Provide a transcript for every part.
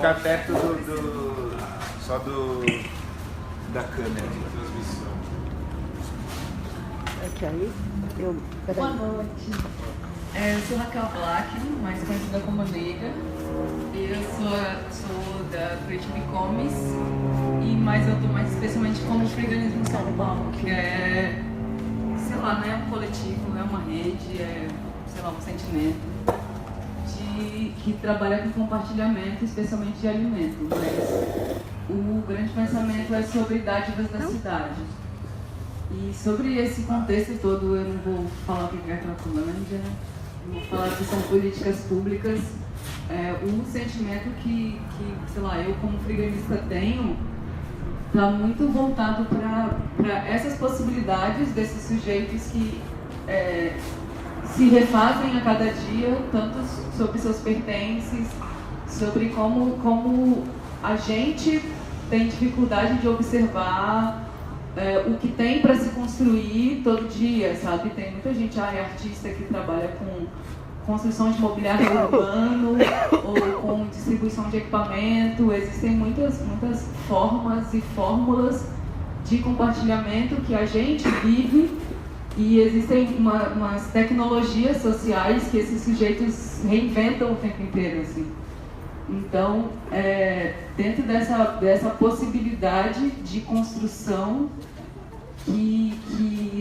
ficar perto só da câmera de transmissão. Aqui aí, Boa noite. Eu sou Raquel Black, mais conhecida como Nega. Eu sou da Creative Commons, mas eu estou mais especialmente como Freeganismo São Paulo, que é, sei lá, não é um coletivo, não é uma rede, é, sei lá, um sentimento que trabalha com compartilhamento, especialmente de alimentos. Mas o grande pensamento é sobre dádivas da cidade. E sobre esse contexto todo, eu não vou falar o que é Cracolândia, não vou falar que são políticas públicas. O sentimento que, sei lá, eu como freeganista tenho, está muito voltado para essas possibilidades desses sujeitos que se refazem a cada dia, tanto sobre seus pertences, sobre como a gente tem dificuldade de observar o que tem para se construir todo dia, sabe? Tem muita gente, artista que trabalha com construção de mobiliário urbano ou com distribuição de equipamento. Existem muitas formas e fórmulas de compartilhamento que a gente vive, e existem umas tecnologias sociais que esses sujeitos reinventam o tempo inteiro, assim. Então, dentro dessa possibilidade de construção, que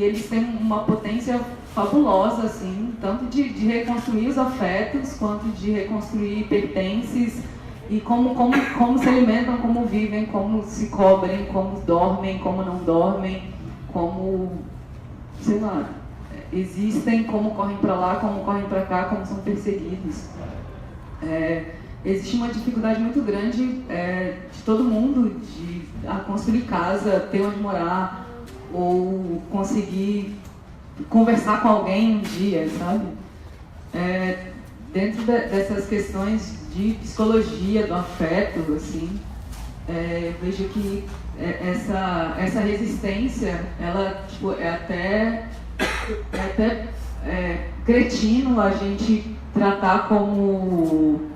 eles têm uma potência fabulosa, assim, tanto de reconstruir os afetos, quanto de reconstruir pertences, e como se alimentam, como vivem, como se cobrem, como dormem, como não dormem, como, sei lá, existem, como correm para lá, como correm para cá, como são perseguidos. Existe uma dificuldade muito grande de todo mundo de construir casa, ter onde morar, ou conseguir conversar com alguém um dia, sabe? Dentro dessas questões de psicologia, do afeto, assim, eu vejo que essa resistência, ela, tipo, é até cretino a gente tratar como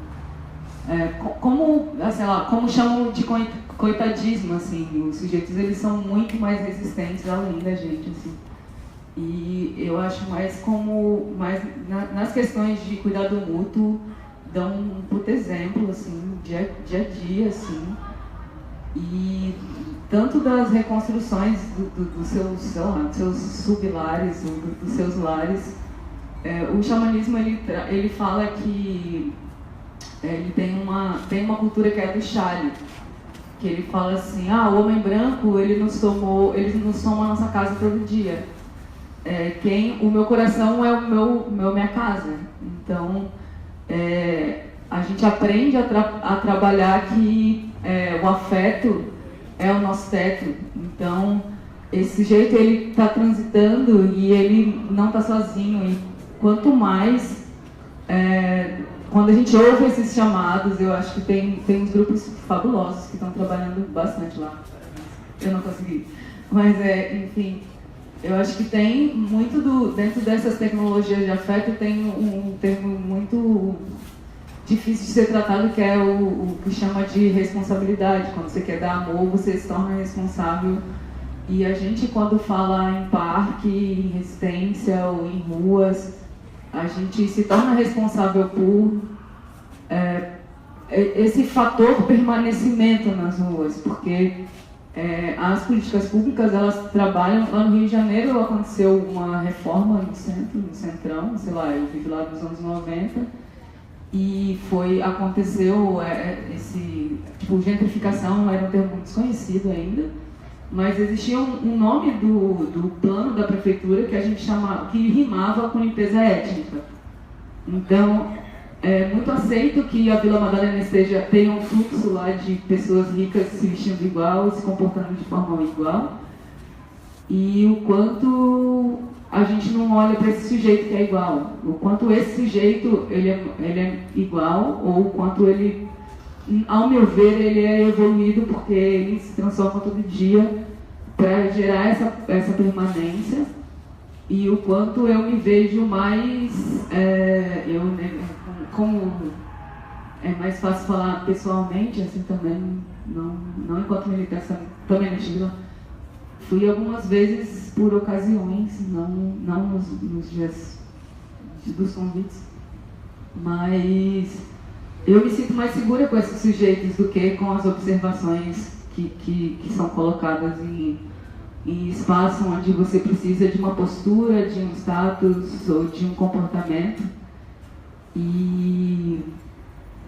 sei lá, como chamam de coitadismo, assim. Os sujeitos, eles são muito mais resistentes além da gente, assim. E eu acho mais nas questões de cuidado mútuo, dão um puto exemplo, assim, dia a dia, assim. E tanto das reconstruções dos seus sublares, dos seus lares, o xamanismo, ele fala que ele tem uma cultura que é do Chale, que ele fala assim: o homem branco, ele nos soma a nossa casa todo dia. O meu coração é minha casa. Então, a gente aprende a trabalhar que o afeto é o nosso teto. Então, esse jeito, ele está transitando e ele não está sozinho. E quanto mais quando a gente ouve esses chamados, eu acho que tem uns grupos fabulosos que estão trabalhando bastante lá. Eu não consegui. Mas, enfim, eu acho que tem muito dentro dessas tecnologias de afeto, tem um termo muito difícil de ser tratado, que é o que chama de responsabilidade. Quando você quer dar amor, você se torna responsável. E a gente, quando fala em parque, em resistência ou em ruas, a gente se torna responsável por esse fator permanecimento nas ruas, porque as políticas públicas, elas trabalham. Lá no Rio de Janeiro aconteceu uma reforma no Centrão, sei lá, eu vivo lá dos anos 90, e aconteceu gentrificação, era um termo muito desconhecido ainda, mas existia um nome do plano da prefeitura que a gente chamava, que rimava com limpeza étnica. Então, é muito aceito que a Vila Madalena tenha um fluxo lá de pessoas ricas se vestindo igual, se comportando de forma igual, e o quanto a gente não olha para esse sujeito que é igual, o quanto esse sujeito ele é igual, ou o quanto ele, ao meu ver, ele é evoluído, porque ele se transforma todo dia para gerar essa permanência, e o quanto eu me vejo mais como é mais fácil falar pessoalmente, assim, também, não enquanto militância, também no Chile. Fui algumas vezes por ocasiões, não nos dias dos convites, mas eu me sinto mais segura com esses sujeitos do que com as observações que são colocadas em espaço onde você precisa de uma postura, de um status ou de um comportamento. E,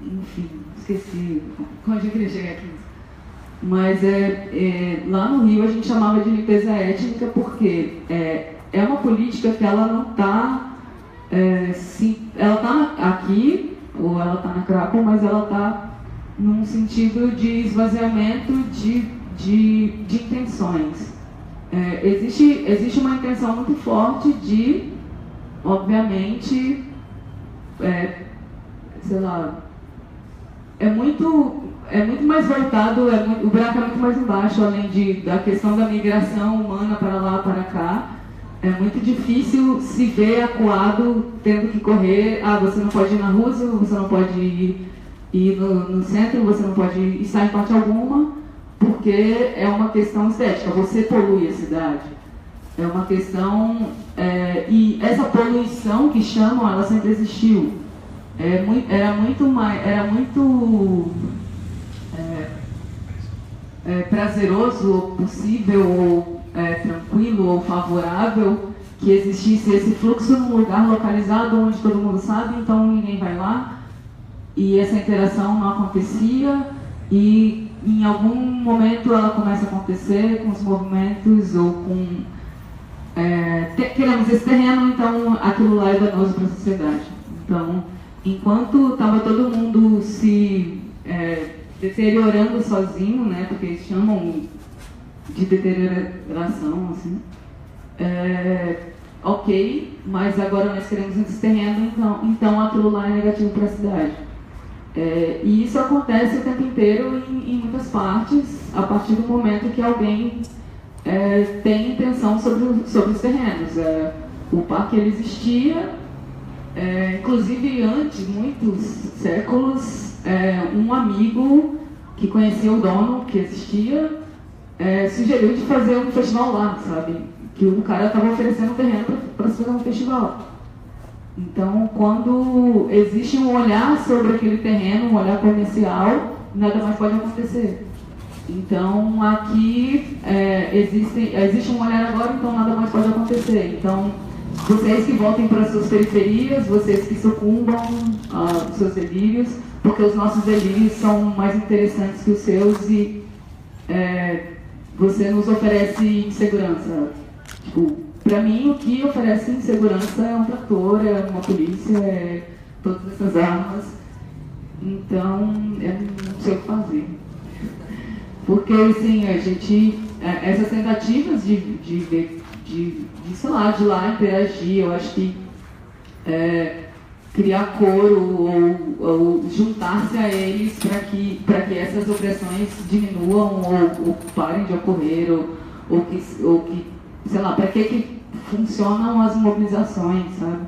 enfim, esqueci onde eu queria chegar aqui. Mas lá no Rio a gente chamava de limpeza étnica porque é uma política que ela não está... ela está aqui, ou ela está na Cracow, mas ela está num sentido de esvaziamento de intenções. Existe uma intenção muito forte de, obviamente, sei lá, é muito mais voltado, o buraco é muito mais embaixo, além da questão da migração humana para lá, para cá. É muito difícil se ver acuado tendo que correr. Você não pode ir na Rússia, você não pode ir no centro, você não pode estar em parte alguma, porque é uma questão estética, você polui a cidade. É uma questão... e essa poluição que chamam, ela sempre existiu. Era muito prazeroso, ou possível, ou tranquilo, ou favorável que existisse esse fluxo num lugar localizado onde todo mundo sabe, então ninguém vai lá, e essa interação não acontecia, e em algum momento ela começa a acontecer com os movimentos ou com... queremos esse terreno, então aquilo lá é danoso para a sociedade. Então, enquanto estava todo mundo se deteriorando sozinho, né, porque eles chamam de deterioração, assim, ok, mas agora nós queremos esse terreno, então aquilo lá é negativo para a cidade. E isso acontece o tempo inteiro em muitas partes, a partir do momento que alguém tem intenção sobre os terrenos. O parque ele existia, inclusive antes, muitos séculos, um amigo que conhecia o dono, que existia, sugeriu de fazer um festival lá, sabe? Que o cara estava oferecendo um terreno para se fazer um festival. Então, quando existe um olhar sobre aquele terreno, um olhar comercial, nada mais pode acontecer. Então, aqui existe um olhar agora, então nada mais pode acontecer. Então, vocês que voltem para as suas periferias, vocês que sucumbam aos seus delírios, porque os nossos delírios são mais interessantes que os seus e você nos oferece insegurança. Tipo, para mim, o que oferece insegurança é um trator, é uma polícia, todas essas armas. Então, eu não sei o que fazer. Porque, assim, essas tentativas de sei lá, de lá interagir, eu acho que criar coro ou juntar-se a eles para que essas opressões diminuam ou parem de ocorrer, ou que sei lá, para que funcionam as mobilizações, sabe?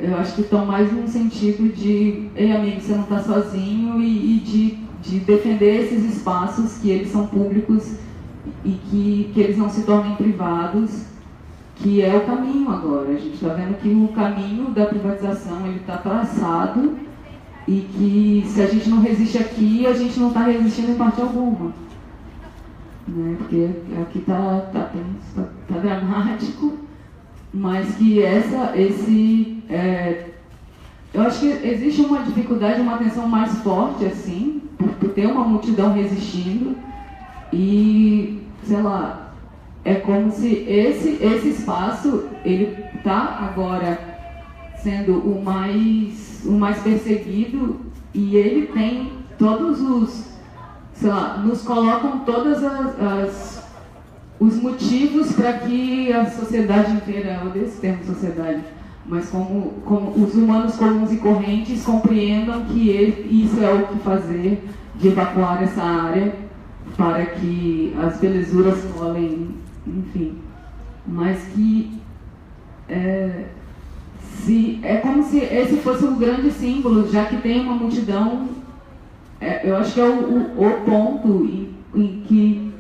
Eu acho que estão mais num sentido de, ei amigo, você não está sozinho, e de defender esses espaços que eles são públicos e que eles não se tornem privados, que é o caminho agora. A gente está vendo que o caminho da privatização está traçado e que se a gente não resiste aqui, a gente não está resistindo em parte alguma. Né? Porque aqui está dramático, mas que eu acho que existe uma dificuldade, uma tensão mais forte, assim, por ter uma multidão resistindo, e, sei lá, é como se esse espaço, ele está agora sendo o mais perseguido, e ele tem todos os, sei lá, nos colocam todas os motivos para que a sociedade inteira, eu odeio esse termo sociedade, mas como os humanos comuns e correntes compreendam que isso é o que fazer, de evacuar essa área para que as belezuras rolem, enfim. Mas que é como se esse fosse um grande símbolo, já que tem uma multidão. Eu acho que é o ponto em que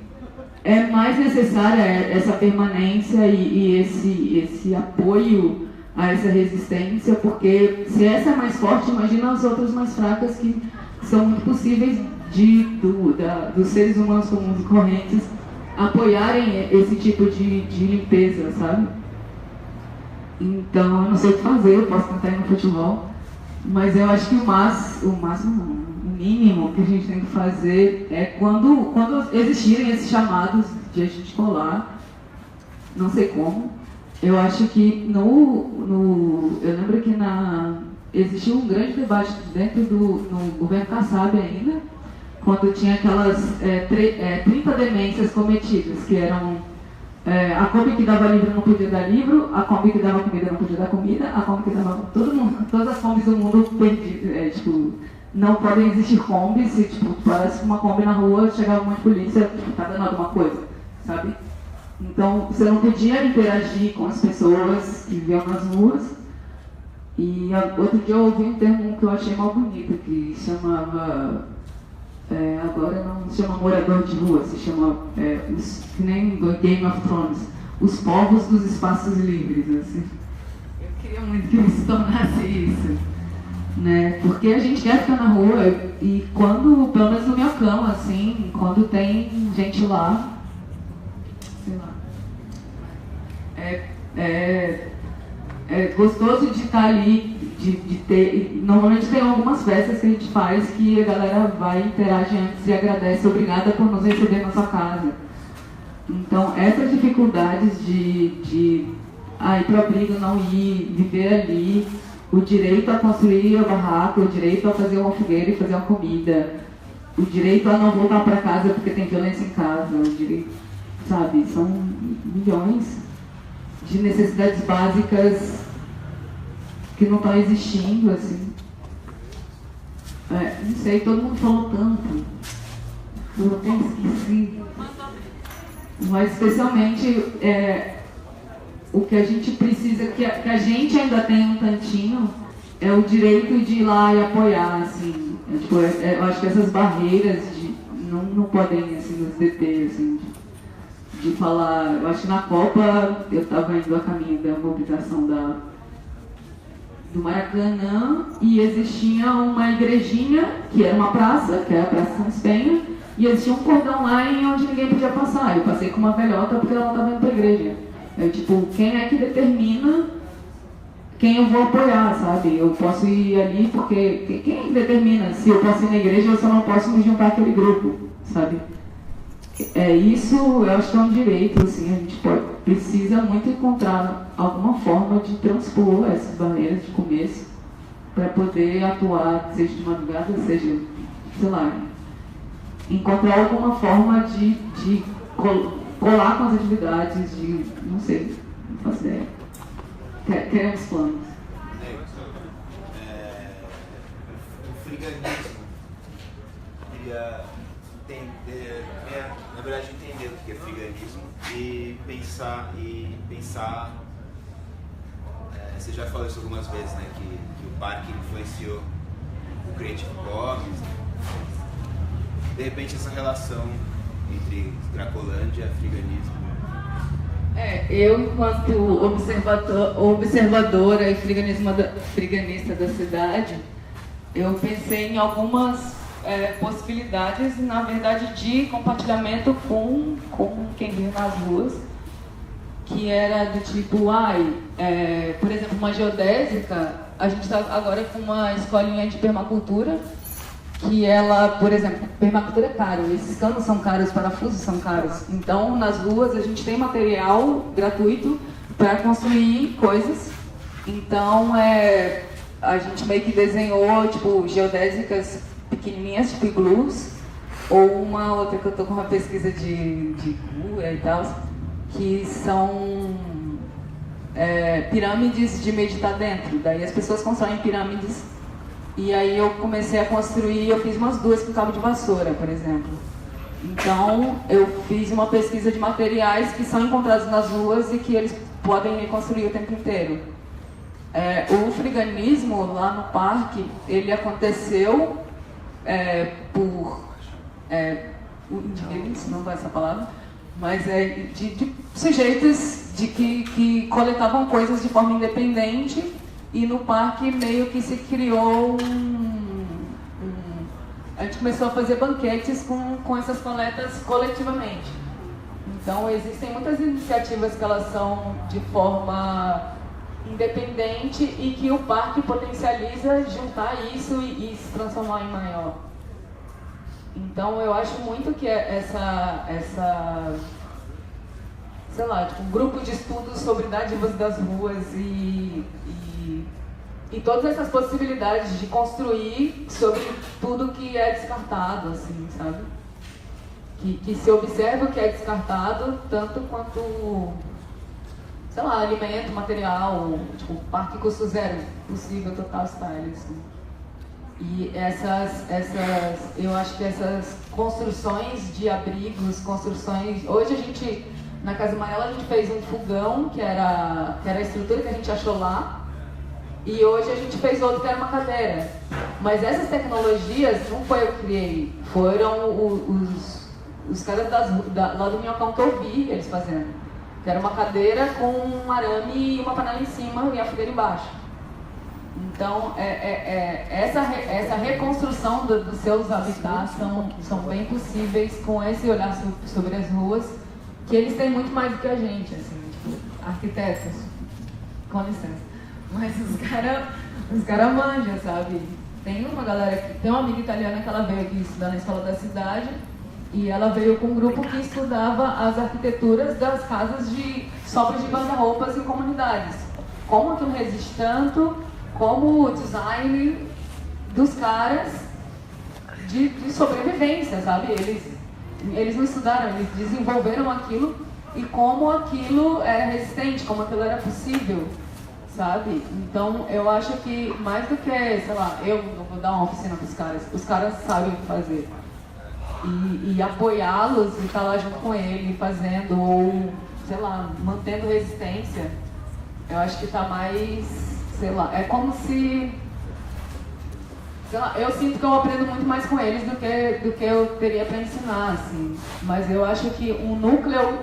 é mais necessária essa permanência e esse apoio a essa resistência, porque se essa é mais forte, imagina as outras mais fracas que são muito possíveis dos seres humanos comuns e correntes apoiarem esse tipo de limpeza, sabe? Então, eu não sei o que fazer, eu posso tentar ir no futebol, mas eu acho que o máximo não, o mínimo que a gente tem que fazer é quando existirem esses chamados de a gente colar, não sei como, eu acho que eu lembro que existiu um grande debate dentro no governo Kassab ainda, quando tinha aquelas 30 demências cometidas, que eram a Kombi que dava livro não podia dar livro, a Kombi que dava comida não podia dar comida, a Kombi que dava todas as Kombis do mundo perdidas, não podem existir Kombis, se parece uma Kombi na rua, chegava um monte de polícia, tá dando alguma coisa, sabe? Então, você não podia interagir com as pessoas que viviam nas ruas. E outro dia eu ouvi um termo que eu achei mal bonito, que chamava, agora não se chama morador de rua, se chama, que nem do Game of Thrones, os povos dos espaços livres, assim. Eu queria muito que se tornasse isso, né? Porque a gente quer ficar na rua e quando, pelo menos no meu cama, assim, quando tem gente lá, sei lá, é gostoso de estar ali, de ter. Normalmente tem algumas festas que a gente faz que a galera vai interagir antes e agradece, obrigada por nos receber na sua casa. Então, essas dificuldades de ir para o abrigo, não ir, viver ali, o direito a construir a barraca, o direito a fazer uma fogueira e fazer uma comida, o direito a não voltar para casa porque tem violência em casa, o direito, sabe, são milhões de necessidades básicas que não estão existindo, assim. Não sei, todo mundo falou tanto. Eu até esqueci. Mas especialmente o que a gente precisa, que a gente ainda tem um tantinho, é o direito de ir lá e apoiar, assim. Eu acho que essas barreiras não podem assim, nos deter, assim, de falar. Eu acho que na Copa eu estava indo a caminho da mobilização do Maracanã e existia uma igrejinha, que era uma praça, que é a Praça São Espenha, e existia um cordão lá em onde ninguém podia passar. Eu passei com uma velhota porque ela estava indo para a igreja. Quem é que determina quem eu vou apoiar, sabe? Eu posso ir ali porque quem determina se eu posso ir na igreja ou se eu não posso me juntar àquele grupo, sabe? Isso eu acho que é um direito, assim, a gente precisa muito encontrar alguma forma de transpor essas barreiras de começo para poder atuar, seja de madrugada, seja, sei lá, encontrar alguma forma de colar com as atividades, não sei, não faço ideia. Queremos planos. O friganismo queria na verdade entender o que é friganismo e pensar você já falou isso algumas vezes, né, que o parque influenciou o Creative Commons, né? De repente essa relação entre Cracolândia e friganismo. Eu, enquanto observadora e friganista da cidade, eu pensei em algumas possibilidades, na verdade, de compartilhamento com quem vive nas ruas, que era do tipo, por exemplo, uma geodésica, a gente está agora com uma escolinha de permacultura, que ela, por exemplo, permacultura é caro, esses canos são caros, os parafusos são caros, então nas ruas a gente tem material gratuito para construir coisas, então a gente meio que desenhou, tipo, geodésicas pequenininhas, tipo iglus, ou uma outra que eu tô com uma pesquisa de Google e tal, que são pirâmides de meditar dentro. Daí as pessoas constroem pirâmides e aí eu comecei a construir, eu fiz umas 2 com cabo de vassoura, por exemplo. Então eu fiz uma pesquisa de materiais que são encontrados nas ruas e que eles podem reconstruir o tempo inteiro. O friganismo lá no parque, ele aconteceu por indivíduos, não vai essa palavra, mas de sujeitos que coletavam coisas de forma independente, e no parque meio que se criou a gente começou a fazer banquetes com essas coletas coletivamente. Então existem muitas iniciativas que elas são de forma independente e que o parque potencializa juntar isso e se transformar em maior. Então eu acho muito que essa sei lá, tipo, um grupo de estudos sobre dádivas das ruas e todas essas possibilidades de construir sobre tudo que é descartado, assim, sabe? Que se observa o que é descartado, tanto quanto, sei lá, alimento, material, tipo, parque custo zero, possível, total style, assim. E eu acho que essas construções de abrigos, hoje a gente, na Casa Amarela, a gente fez um fogão, que era a estrutura que a gente achou lá, e hoje a gente fez outro que era uma cadeira. Mas essas tecnologias não foi eu que criei, foram os caras lá do Minhocão que eu vi eles fazendo. Que era uma cadeira com um arame e uma panela em cima e a fogueira embaixo. Então, essa reconstrução dos seus habitats são bem possíveis com esse olhar sobre as ruas, que eles têm muito mais do que a gente, assim, tipo, arquitetos, com licença. Mas os cara manjam, sabe? Tem uma amiga italiana que ela veio aqui estudar na escola da cidade, e ela veio com um grupo que estudava as arquiteturas das casas de sobras de guarda-roupas em comunidades. Como aquilo resiste tanto, como o design dos caras de sobrevivência, sabe? Eles não estudaram, eles desenvolveram aquilo e como aquilo era resistente, como aquilo era possível, sabe? Então eu acho que mais do que, sei lá, eu não vou dar uma oficina para os caras sabem o que fazer. E apoiá-los e estar lá junto com ele, fazendo, ou, sei lá, mantendo resistência, eu acho que está mais, sei lá, é como se, sei lá, eu sinto que eu aprendo muito mais com eles do que eu teria para ensinar, assim. Mas eu acho que um núcleo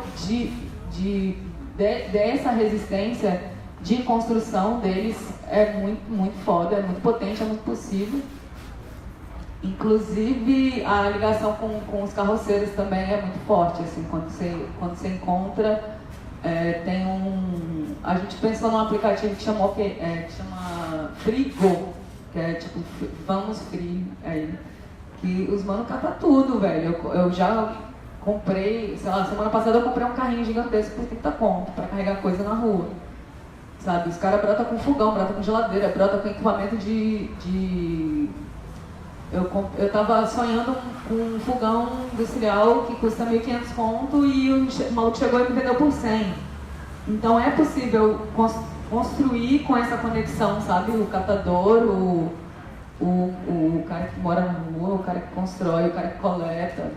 dessa resistência de construção deles é muito, muito foda, é muito potente, é muito possível. Inclusive, a ligação com os carroceiros também é muito forte, assim, quando você encontra, tem a gente pensou num aplicativo que chama Frigo, que é tipo, vamos free, que os manos catam tudo, velho. Eu já comprei, sei lá, semana passada eu comprei um carrinho gigantesco por 30 conto pra carregar coisa na rua, sabe? Os caras brotam com fogão, brotam com geladeira, brotam com equipamento Eu tava sonhando com um fogão industrial que custa 1.500 conto e o maluco chegou e me vendeu por 100. Então é possível construir com essa conexão, sabe? O catador, o cara que mora na rua, o cara que constrói, o cara que coleta.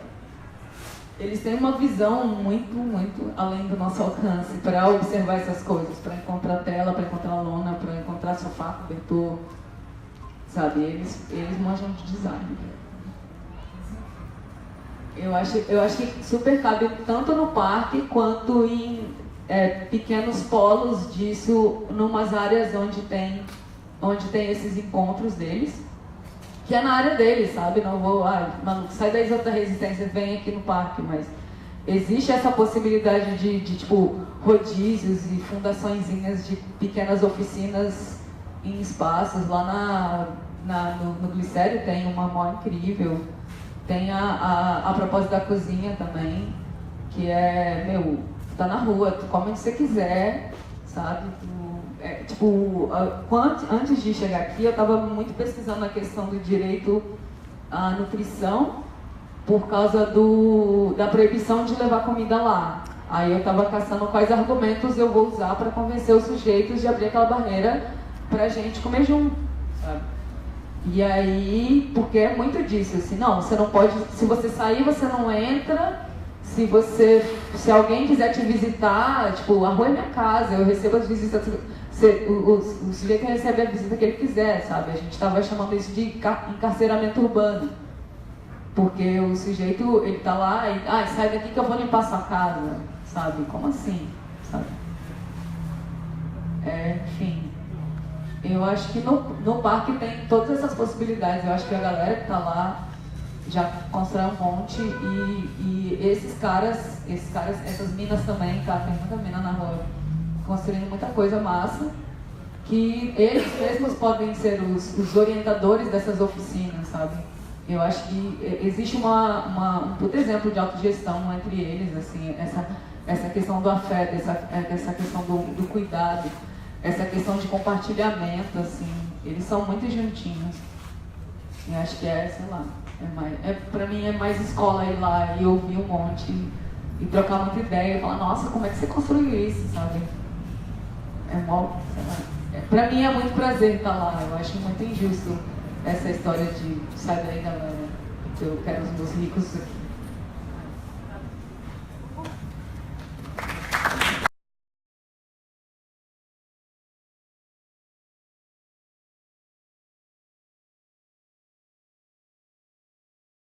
Eles têm uma visão muito, muito além do nosso alcance para observar essas coisas, para encontrar tela, para encontrar lona, para encontrar sofá, cobertor. Sabe, eles manjam de design. Eu acho que super cabe tanto no parque quanto em pequenos polos disso, numas áreas onde tem esses encontros deles, que é na área deles, sabe? Não vou, maluco, sai da Isota Resistência, vem aqui no parque, mas existe essa possibilidade de tipo, rodízios e fundaçõezinhas de pequenas oficinas em espaços. Lá no Glicério tem uma mó incrível, tem a propósito da cozinha também, que tá na rua, tu come onde você quiser, sabe? Antes de chegar aqui eu estava muito pesquisando a questão do direito à nutrição por causa da proibição de levar comida lá. Aí eu estava caçando quais argumentos eu vou usar para convencer os sujeitos de abrir aquela barreira pra gente comer junto, sabe? E aí, porque é muito disso, assim, não, você não pode, se você sair, você não entra, se alguém quiser te visitar, tipo, a rua é minha casa, eu recebo as visitas, o sujeito recebe a visita que ele quiser, sabe? A gente estava chamando isso de encarceramento urbano. Porque o sujeito, ele tá lá e, sai daqui que eu vou limpar sua casa, sabe? Como assim, sabe? Enfim, eu acho que no parque tem todas essas possibilidades. Eu acho que a galera que tá lá já constrói um monte e esses caras, essas minas também, tá? Tem muita mina na rua construindo muita coisa massa, que eles mesmos podem ser os orientadores dessas oficinas, sabe? Eu acho que existe um puto exemplo de autogestão entre eles, assim, essa questão do afeto, essa questão do cuidado, essa questão de compartilhamento, assim, eles são muito juntinhos. Eu acho que sei lá, pra mim é mais escola ir lá e ouvir um monte e trocar muita ideia e falar, nossa, como é que você construiu isso, sabe? Sei lá. Pra mim é muito prazer estar lá, eu acho muito injusto essa história de sai daí, galera, eu quero os meus ricos aqui.